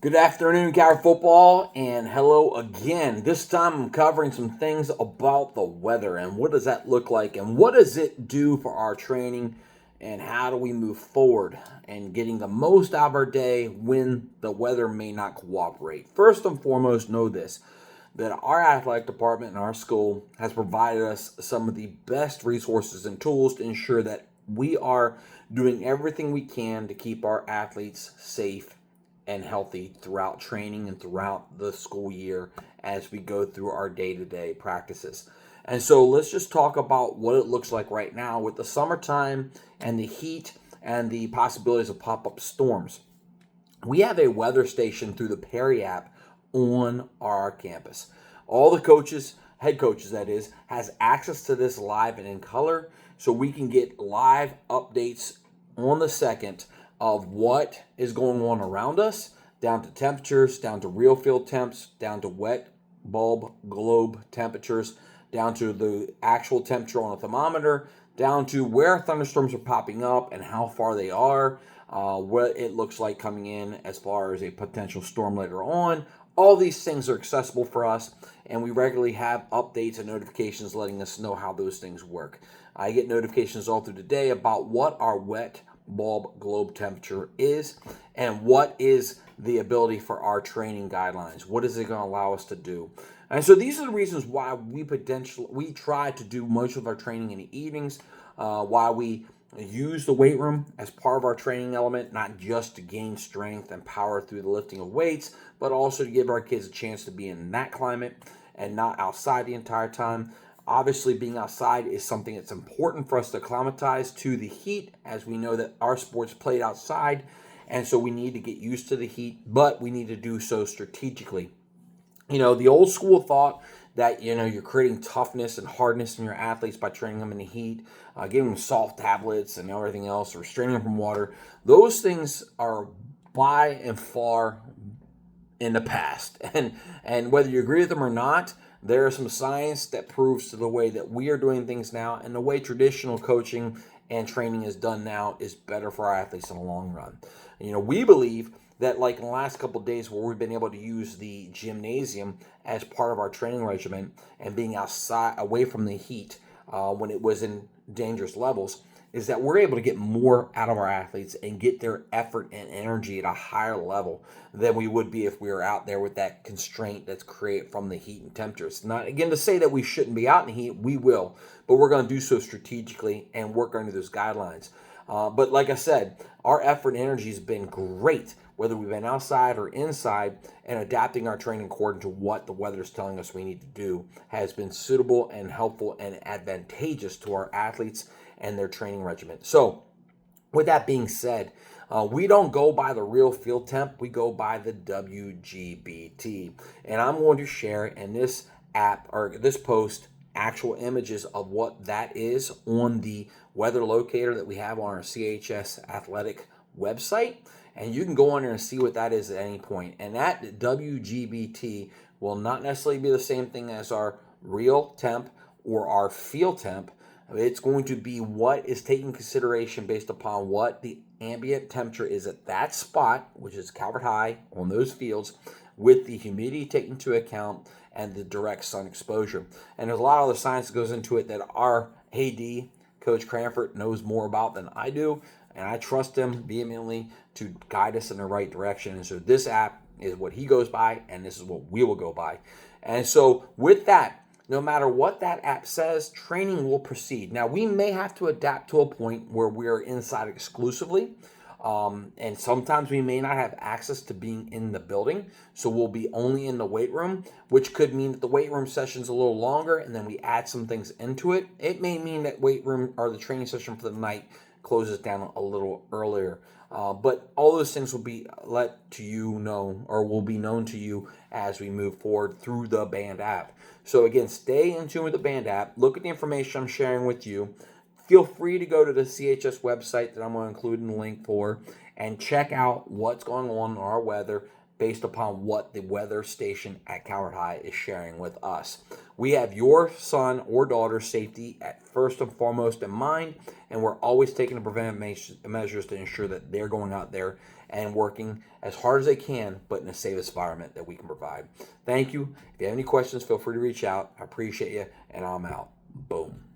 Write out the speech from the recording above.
Good afternoon, Coward Football, and hello again. This time I'm covering some things about the weather and what does that look like and what does it do for our training and how do we move forward and getting the most out of our day when the weather may not cooperate. First and foremost, know this that our athletic department and our school has provided us some of the best resources and tools to ensure that we are doing everything we can to keep our athletes safe and healthy throughout training and throughout the school year as we go through our day-to-day practices. And so let's just talk about what it looks like right now with the summertime and the heat and the possibilities of pop-up storms. We have a weather station through the Perry app on our campus. All the coaches, head coaches that is, has access to this live and in color, so we can get live updates on the second of what is going on around us, down to temperatures, down to real field temps, down to wet bulb globe temperatures, down to the actual temperature on a thermometer, down to where thunderstorms are popping up and how far they are, what it looks like coming in as far as a potential storm later on. All these things are accessible for us, and we regularly have updates and notifications letting us know how those things work. I get notifications all through the day about what our wet bulb globe temperature is and what is the ability for our training guidelines. What is it going to allow us to do? And so these are the reasons why we try to do most of our training in the evenings, why we use the weight room as part of our training element, not just to gain strength and power through the lifting of weights, but also to give our kids a chance to be in that climate and not outside the entire time. Obviously, being outside is something that's important for us to acclimatize to the heat, as we know that our sports played outside, and so we need to get used to the heat, but we need to do so strategically. The old school thought that, you're creating toughness and hardness in your athletes by training them in the heat, giving them soft tablets and everything else, restraining them from water. Those things are by and far in the past. And whether you agree with them or not, there is some science that proves to the way that we are doing things now and the way traditional coaching and training is done now is better for our athletes in the long run. We believe that, like in the last couple of days where we've been able to use the gymnasium as part of our training regimen and being outside away from the heat when it was in dangerous levels, is that we're able to get more out of our athletes and get their effort and energy at a higher level than we would be if we were out there with that constraint that's created from the heat and temperatures. Not again to say that we shouldn't be out in the heat, we will, but we're going to do so strategically and work under those guidelines. But like I said, our effort and energy has been great, whether we've been outside or inside, and adapting our training according to what the weather is telling us we need to do has been suitable and helpful and advantageous to our athletes and their training regimen. So, with that being said, we don't go by the real field temp, we go by the WGBT. And I'm going to share in this app or this post actual images of what that is on the weather locator that we have on our CHS Athletic website. And you can go on there and see what that is at any point. And that WGBT will not necessarily be the same thing as our real temp or our field temp. It's going to be what is taken consideration based upon what the ambient temperature is at that spot, which is Calvert High on those fields, with the humidity taken into account and the direct sun exposure. And there's a lot of other science that goes into it that our AD, Coach Cranford, knows more about than I do, and I trust him vehemently to guide us in the right direction. And so this app is what he goes by, and this is what we will go by. And so with that, no matter what that app says, training will proceed. Now, we may have to adapt to a point where we are inside exclusively, and sometimes we may not have access to being in the building, so we'll be only in the weight room, which could mean that the weight room session's a little longer, and then we add some things into it. It may mean that weight room or the training session for the night closes down a little earlier. But all those things will be let to you know, or will be known to you as we move forward through the Band app. So again, stay in tune with the Band app. Look at the information I'm sharing with you. Feel free to go to the CHS website that I'm going to include in the link for and check out what's going on in our weather based upon what the weather station at Coward High is sharing with us. We have your son or daughter's safety at first and foremost in mind, and we're always taking the preventive measures to ensure that they're going out there and working as hard as they can, but in the safest environment that we can provide. Thank you. If you have any questions, feel free to reach out. I appreciate you, and I'm out. Boom.